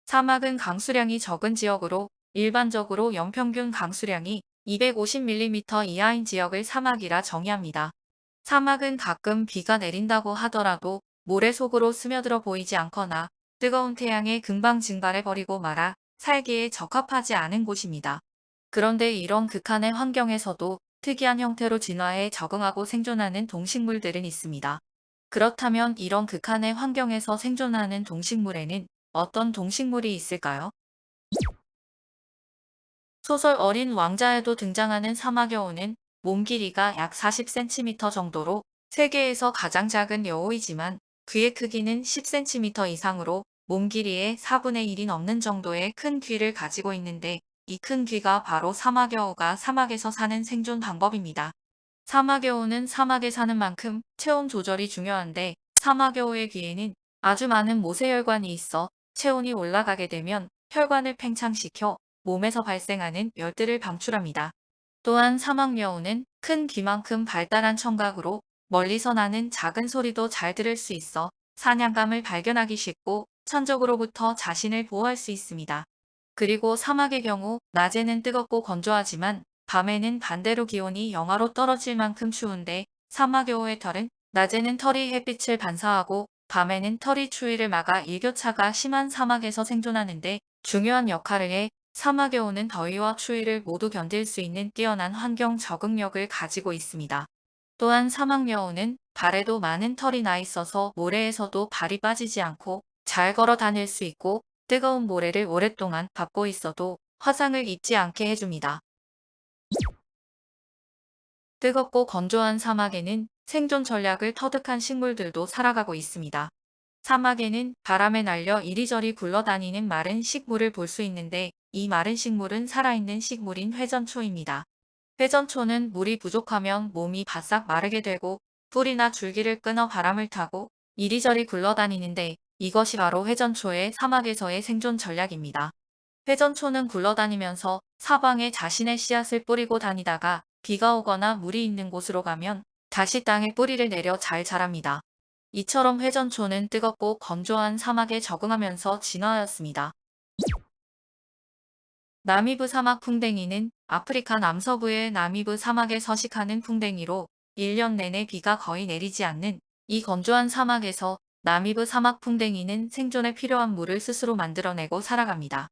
사막은 강수량이 적은 지역으로 일반적으로 연평균 강수량이 250mm 이하인 지역을 사막이라 정의합니다. 사막은 가끔 비가 내린다고 하더라도 모래 속으로 스며들어 보이지 않거나 뜨거운 태양에 금방 증발해버리고 말아 살기에 적합하지 않은 곳입니다. 그런데 이런 극한의 환경에서도 특이한 형태로 진화해 적응하고 생존하는 동식물들은 있습니다. 그렇다면 이런 극한의 환경에서 생존하는 동식물에는 어떤 동식물이 있을까요? 소설 어린 왕자에도 등장하는 사막여우는 몸 길이가 약 40cm 정도로 세계에서 가장 작은 여우이지만 귀의 크기는 10cm 이상으로 몸 길이의 4분의 1이 넘는 정도의 큰 귀를 가지고 있는데, 이 큰 귀가 바로 사막여우가 사막에서 사는 생존 방법입니다. 사막여우는 사막에 사는 만큼 체온 조절이 중요한데, 사막여우의 귀에는 아주 많은 모세혈관이 있어 체온이 올라가게 되면 혈관을 팽창시켜 몸에서 발생하는 열들을 방출합니다. 또한 사막여우는 큰 귀만큼 발달한 청각으로 멀리서 나는 작은 소리도 잘 들을 수 있어 사냥감을 발견하기 쉽고 천적으로부터 자신을 보호할 수 있습니다. 그리고 사막의 경우 낮에는 뜨겁고 건조하지만 밤에는 반대로 기온이 영하로 떨어질 만큼 추운데, 사막여우의 털은 낮에는 털이 햇빛을 반사하고 밤에는 털이 추위를 막아 일교차가 심한 사막에서 생존하는데 중요한 역할을 해 사막여우는 더위와 추위를 모두 견딜 수 있는 뛰어난 환경 적응력을 가지고 있습니다. 또한 사막여우는 발에도 많은 털이 나 있어서 모래에서도 발이 빠지지 않고 잘 걸어 다닐 수 있고, 뜨거운 모래를 오랫동안 밟고 있어도 화상을 입지 않게 해줍니다. 뜨겁고 건조한 사막에는 생존 전략을 터득한 식물들도 살아가고 있습니다. 사막에는 바람에 날려 이리저리 굴러다니는 마른 식물을 볼 수 있는데, 이 마른 식물은 살아있는 식물인 회전초입니다. 회전초는 물이 부족하면 몸이 바싹 마르게 되고 뿌리나 줄기를 끊어 바람을 타고 이리저리 굴러다니는데, 이것이 바로 회전초의 사막에서의 생존 전략입니다. 회전초는 굴러다니면서 사방에 자신의 씨앗을 뿌리고 다니다가 비가 오거나 물이 있는 곳으로 가면 다시 땅에 뿌리를 내려 잘 자랍니다. 이처럼 회전초는 뜨겁고 건조한 사막에 적응하면서 진화하였습니다. 나미브 사막 풍뎅이는 아프리카 남서부의 나미브 사막에 서식하는 풍뎅이로 1년 내내 비가 거의 내리지 않는 이 건조한 사막에서 나미브 사막 풍뎅이는 생존에 필요한 물을 스스로 만들어내고 살아갑니다.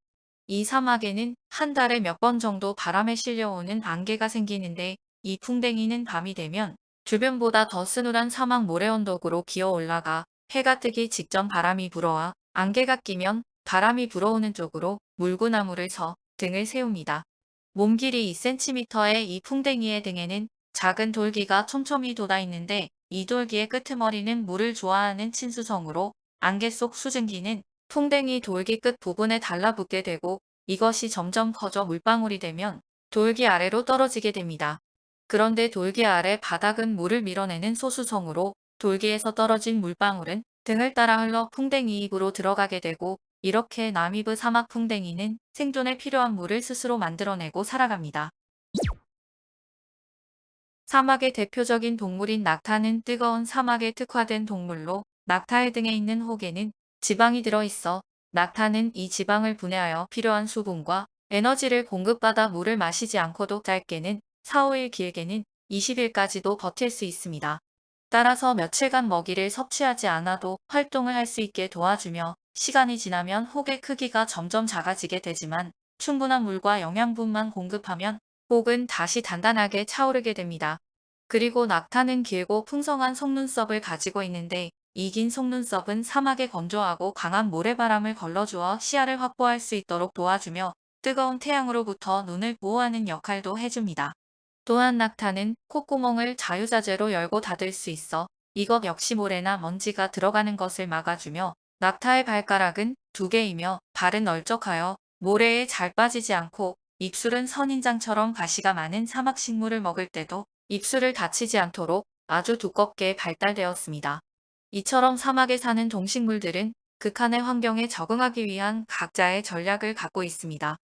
이 사막에는 한 달에 몇 번 정도 바람에 실려오는 안개가 생기는데, 이 풍뎅이는 밤이 되면 주변보다 더 서늘한 사막 모래 언덕으로 기어 올라가 해가 뜨기 직전 바람이 불어와 안개가 끼면 바람이 불어오는 쪽으로 물구나무를 서 등을 세웁니다. 몸 길이 2cm의 이 풍뎅이의 등에는 작은 돌기가 촘촘히 돋아 있는데, 이 돌기의 끄트머리는 물을 좋아하는 친수성으로 안개 속 수증기는 풍뎅이 돌기 끝 부분에 달라붙게 되고, 이것이 점점 커져 물방울이 되면 돌기 아래로 떨어지게 됩니다. 그런데 돌기 아래 바닥은 물을 밀어내는 소수성으로 돌기에서 떨어진 물방울은 등을 따라 흘러 풍뎅이 입으로 들어가게 되고, 이렇게 나미브 사막 풍뎅이는 생존에 필요한 물을 스스로 만들어내고 살아갑니다. 사막의 대표적인 동물인 낙타는 뜨거운 사막에 특화된 동물로, 낙타의 등에 있는 혹에는 지방이 들어있어 낙타는 이 지방을 분해하여 필요한 수분과 에너지를 공급받아 물을 마시지 않고도 짧게는 4-5일 길게는 20일까지도 버틸 수 있습니다. 따라서 며칠간 먹이를 섭취하지 않아도 활동을 할 수 있게 도와주며, 시간이 지나면 혹의 크기가 점점 작아지게 되지만 충분한 물과 영양분만 공급하면 혹은 다시 단단하게 차오르게 됩니다. 그리고 낙타는 길고 풍성한 속눈썹을 가지고 있는데, 이 긴 속눈썹은 사막의 건조하고 강한 모래바람을 걸러주어 시야를 확보할 수 있도록 도와주며 뜨거운 태양으로부터 눈을 보호하는 역할도 해줍니다. 또한 낙타는 콧구멍을 자유자재로 열고 닫을 수 있어 이것 역시 모래나 먼지가 들어가는 것을 막아주며, 낙타의 발가락은 2개이며 발은 널쩍하여 모래에 잘 빠지지 않고, 입술은 선인장처럼 가시가 많은 사막식물을 먹을 때도 입술을 다치지 않도록 아주 두껍게 발달되었습니다. 이처럼 사막에 사는 동식물들은 극한의 환경에 적응하기 위한 각자의 전략을 갖고 있습니다.